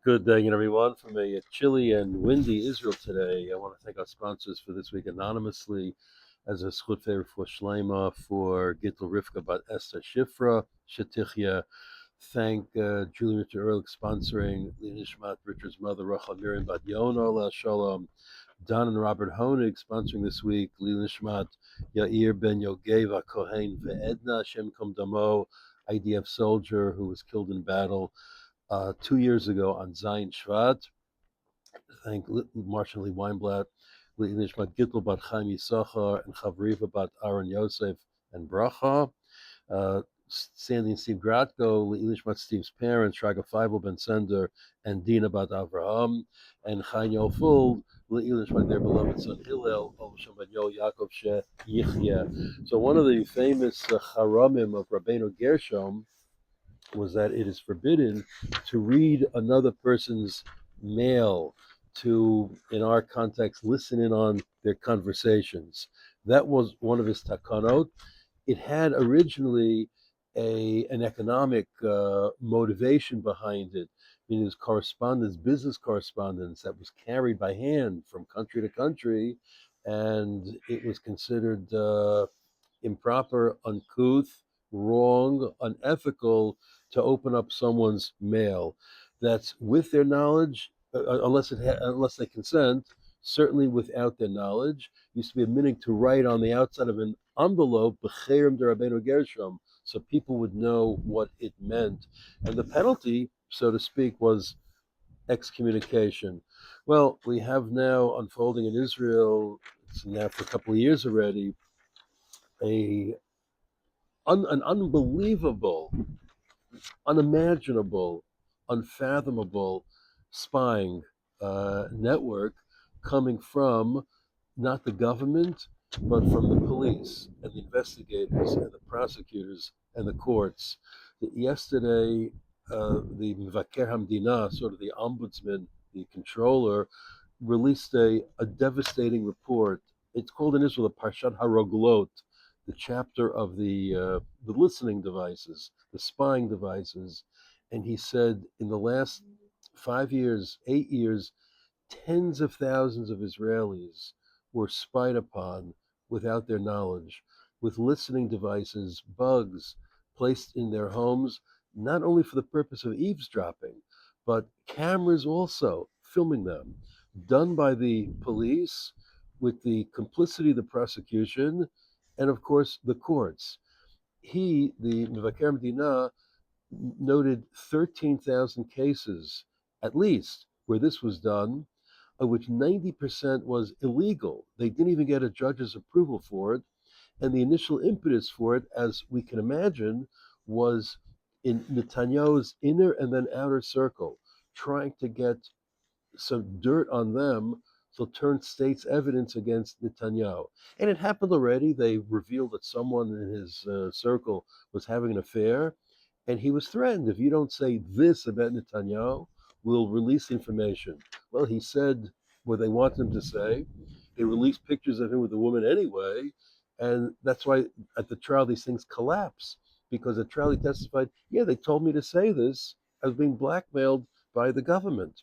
Good day, everyone, from a chilly and windy Israel today. I want to thank our sponsors for this week anonymously as a schut favor for Shlema, for Gittel Rivka Bat Esther Shifra, Shetichya. Thank Julie Richard Ehrlich sponsoring Nishmat Richard's mother, Rachel Miriam Bat Yona, La Shalom. Don and Robert Honig sponsoring this week, Nishmat Yair Ben Yogeva Kohen Ve'edna Shem Kom Damo, IDF soldier who was killed in battle 2 years ago on Zion Shvat. Thank Marshall Lee Weinblatt, Nishmat Gittel Bat Chaim Yisachar, and Chavriva Bat Aaron Yosef and Bracha. Sandy and Steve Gratko, Nishmat Steve's parents, Shraga Feivel Ben Sender, and Dina Bat Avraham, and Chaim Yofuld, Nishmat their beloved son Hillel, Shem Ben Yo Yaakov She Yichya. So one of the famous charamim of Rabbeinu Gershom was that it is forbidden to read another person's mail, to, in our context, listen in on their conversations. That was one of his takanot. It had originally an economic motivation behind it, meaning it was correspondence, business correspondence that was carried by hand from country to country, and it was considered improper, uncouth, wrong, unethical to open up someone's mail. That's with their knowledge, unless they consent. Certainly without their knowledge. Used to be a meaning to write on the outside of an envelope, B'cherim de Rabbeinu Gershom, so people would know what it meant. And the penalty, so to speak, was excommunication. Well, we have now unfolding in Israel, it's now for a couple of years already, an unbelievable, unimaginable, unfathomable spying network coming from not the government, but from the police and the investigators and the prosecutors and the courts. Yesterday, the Mevaker Hamdina, sort of the ombudsman, the controller, released a devastating report. It's called in Israel the Parshat Haroglot, the chapter of the listening devices, the spying devices, and he said in the last 5 years, 8 years, tens of thousands of Israelis were spied upon without their knowledge, with listening devices, bugs placed in their homes, not only for the purpose of eavesdropping, but cameras also filming them, done by the police with the complicity of the prosecution and, of course, the courts. The Mevaker Medina, noted 13,000 cases, at least, where this was done, of which 90% was illegal. They didn't even get a judge's approval for it. And the initial impetus for it, as we can imagine, was in Netanyahu's inner and then outer circle, trying to get some dirt on them, so turn state's evidence against Netanyahu. And it happened already. They revealed that someone in his circle was having an affair, and he was threatened. If you don't say this about Netanyahu, we'll release information. Well, he said what they wanted him to say. They released pictures of him with a woman anyway, and that's why at the trial these things collapse, because at trial he testified, yeah, they told me to say this. I was being blackmailed by the government.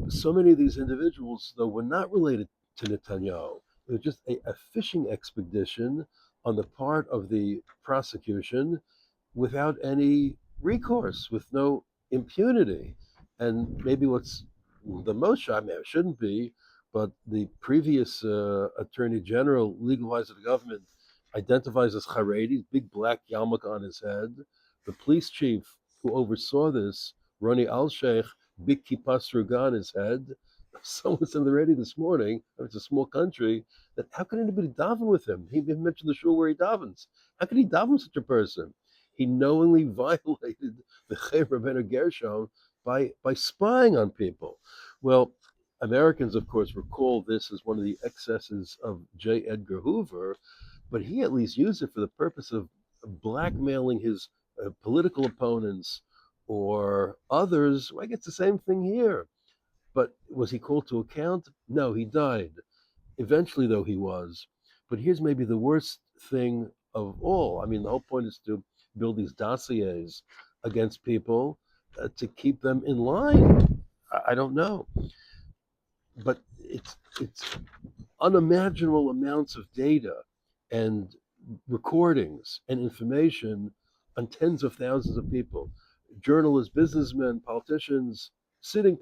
So many of these individuals, though, were not related to Netanyahu. It was just a fishing expedition on the part of the prosecution without any recourse, with no impunity. And maybe what's the most shocking, it shouldn't be, but the previous Attorney General, legal advisor of the government, identifies as Haredi, big black yarmulke on his head. The police chief who oversaw this, Ronnie Al-Sheikh, big kippah sruga on his head. Someone said already this morning, it's a small country, that how can anybody daven with him? He mentioned the shul where he davens. How can he daven with such a person? He knowingly violated the Chayv Rabbeinu Gershom by spying on people. Well, Americans, of course, recall this as one of the excesses of J. Edgar Hoover, but he at least used it for the purpose of blackmailing his political opponents or others. Well, I guess the same thing here. But was he called to account? No, he died. Eventually, though, he was. But here's maybe the worst thing of all. I mean, the whole point is to build these dossiers against people, to keep them in line. I don't know, but it's unimaginable amounts of data and recordings and information on tens of thousands of people, journalists, businessmen, politicians, sitting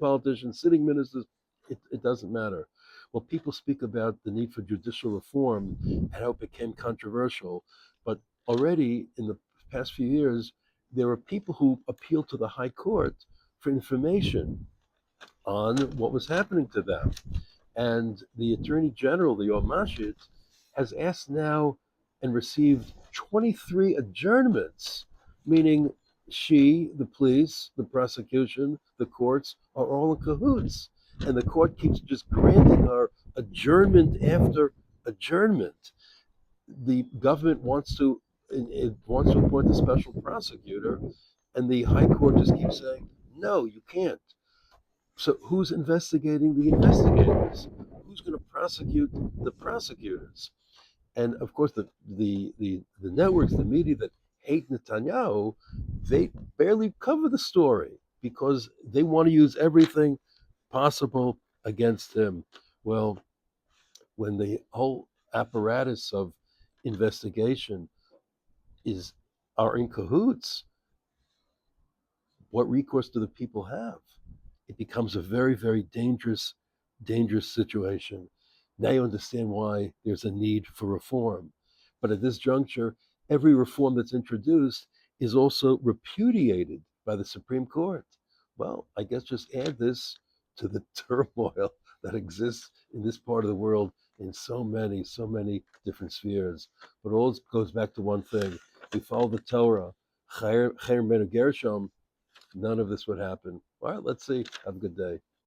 ministers. It doesn't matter. Well, people speak about the need for judicial reform and how it became controversial, but already in the past few years, there are people who appealed to the High Court for information on what was happening to them. And the Attorney General, the Omashit, has asked now and received 23 adjournments, meaning she, the police, the prosecution, the courts are all in cahoots. And the court keeps just granting her adjournment after adjournment. The government wants to it wants to appoint a special prosecutor, and the High Court just keeps saying, no, you can't. So who's investigating the investigators? Who's going to prosecute the prosecutors? And of course, the networks, the media that hate Netanyahu, they barely cover the story because they want to use everything possible against him. Well, when the whole apparatus of investigation is are in cahoots, what recourse do the people have? It becomes a very, very dangerous situation. Now you understand why there's a need for reform. But at this juncture, every reform that's introduced is also repudiated by the Supreme Court. Well, I guess just add this to the turmoil that exists in this part of the world in so many different spheres. But all goes back to one thing. We follow the Torah. Chaim ben Gershom, none of this would happen. All right, let's see. Have a good day.